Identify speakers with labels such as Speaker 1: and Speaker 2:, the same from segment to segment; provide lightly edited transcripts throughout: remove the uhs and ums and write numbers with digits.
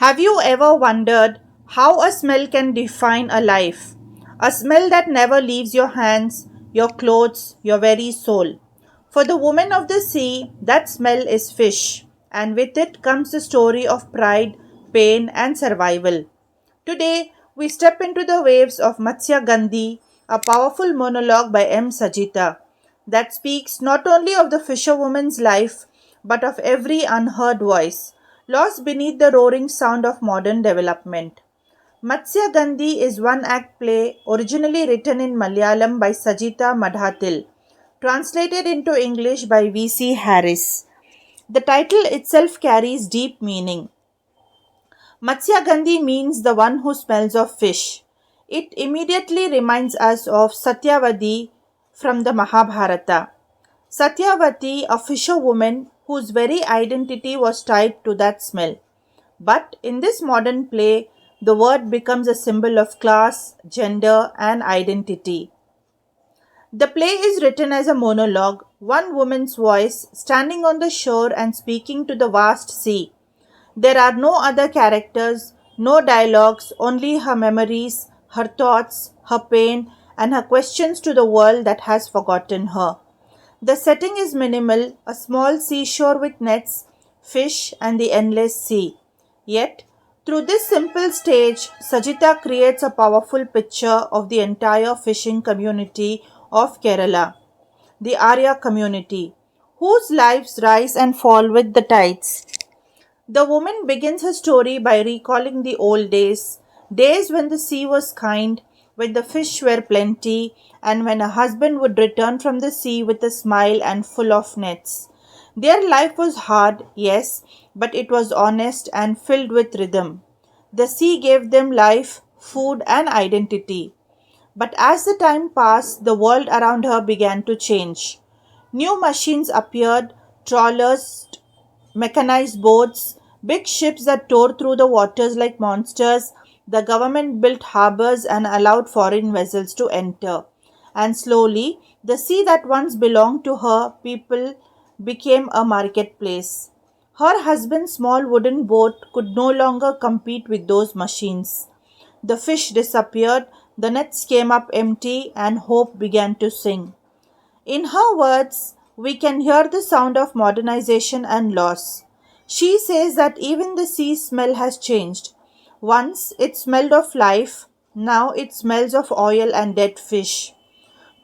Speaker 1: Have you ever wondered how a smell can define a life? A smell that never leaves your hands, your clothes, your very soul. For the woman of the sea, that smell is fish, and with it comes the story of pride, pain, and survival. Today, we step into the waves of Matsya Gandhi, a powerful monologue by M. Sajita that speaks not only of the fisherwoman's life but of every unheard voice lost beneath the roaring sound of modern development. Matsya Gandhi is one act play originally written in Malayalam by Sajita Madhatil, translated into English by V.C. Harris. The title itself carries deep meaning. Matsya Gandhi means the one who smells of fish. It immediately reminds us of Satyavati from the Mahabharata. Satyavati, a fisherwoman whose very identity was tied to that smell. But in this modern play, the word becomes a symbol of class, gender, and identity. The play is written as a monologue, one woman's voice standing on the shore and speaking to the vast sea. There are no other characters, no dialogues, only her memories, her thoughts, her pain, and her questions to the world that has forgotten her. The setting is minimal, a small seashore with nets, fish, and the endless sea. Yet, through this simple stage, Sajita creates a powerful picture of the entire fishing community of Kerala, the Arya community, whose lives rise and fall with the tides. The woman begins her story by recalling the old days, days when the sea was kind, when the fish were plenty, and when a husband would return from the sea with a smile and full of nets. Their life was hard, yes, but it was honest and filled with rhythm. The sea gave them life, food, and identity. But as the time passed, the world around her began to change. New machines appeared, trawlers, mechanized boats, big ships that tore through the waters like monsters. The government built harbors and allowed foreign vessels to enter. And slowly, the sea that once belonged to her people became a marketplace. Her husband's small wooden boat could no longer compete with those machines. The fish disappeared, the nets came up empty, and hope began to sing. In her words, we can hear the sound of modernization and loss. She says that even the sea smell has changed. Once it smelled of life, now it smells of oil and dead fish.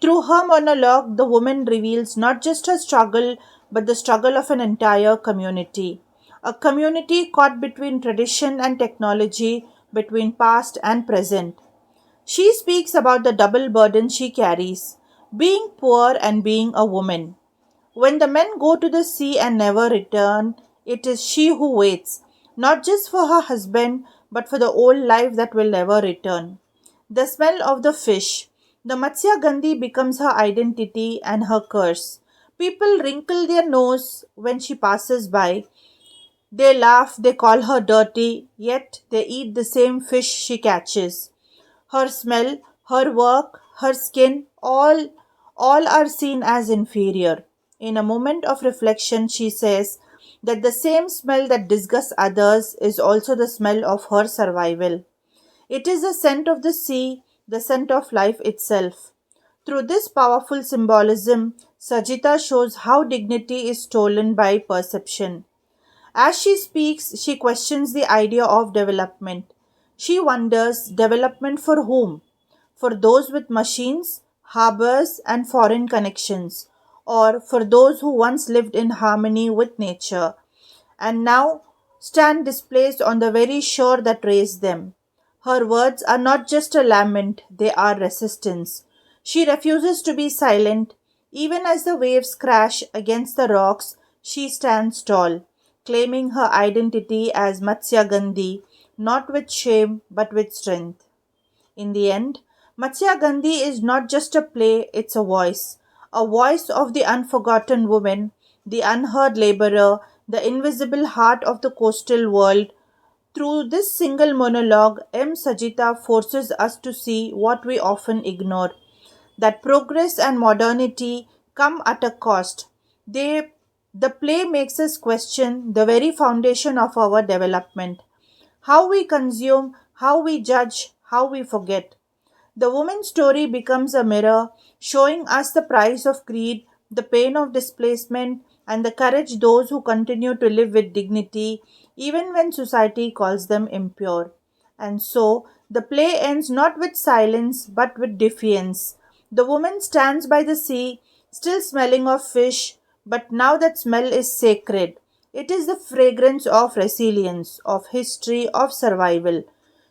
Speaker 1: Through her monologue, the woman reveals not just her struggle, but the struggle of an entire community. A community caught between tradition and technology, between past and present. She speaks about the double burden she carries, being poor and being a woman. When the men go to the sea and never return, it is she who waits, not just for her husband, but for the old life that will never return. The smell of the fish. The Matsya Gandhi becomes her identity and her curse. People wrinkle their nose when she passes by. They laugh, they call her dirty, yet they eat the same fish she catches. Her smell, her work, her skin, all are seen as inferior. In a moment of reflection, she says that the same smell that disgusts others is also the smell of her survival. It is the scent of the sea, the scent of life itself. Through this powerful symbolism, Sajita shows how dignity is stolen by perception. As she speaks, she questions the idea of development. She wonders development for whom? For those with machines, harbors, and foreign connections, or for those who once lived in harmony with nature and now stand displaced on the very shore that raised them. Her words are not just a lament, they are resistance. She refuses to be silent. Even as the waves crash against the rocks, she stands tall, claiming her identity as Matsya Gandhi, not with shame but with strength. In the end, Matsya Gandhi is not just a play, it's a voice of the unforgotten woman, the unheard laborer, the invisible heart of the coastal world. Through this single monologue, M. Sajita forces us to see what we often ignore, that progress and modernity come at a cost. The play makes us question the very foundation of our development. How we consume, how we judge, how we forget. The woman's story becomes a mirror, showing us the price of greed, the pain of displacement, and the courage those who continue to live with dignity, even when society calls them impure. And so, the play ends not with silence but with defiance. The woman stands by the sea, still smelling of fish, but now that smell is sacred. It is the fragrance of resilience, of history, of survival.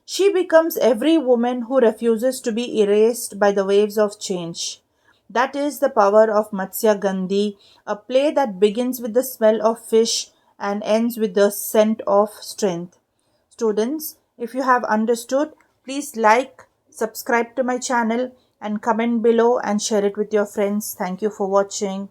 Speaker 1: She becomes every woman who refuses to be erased by the waves of change. That is the power of Matsya Gandhi, a play that begins with the smell of fish and ends with the scent of strength. Students, if you have understood, please like, subscribe to my channel, and comment below and share it with your friends. Thank you for watching.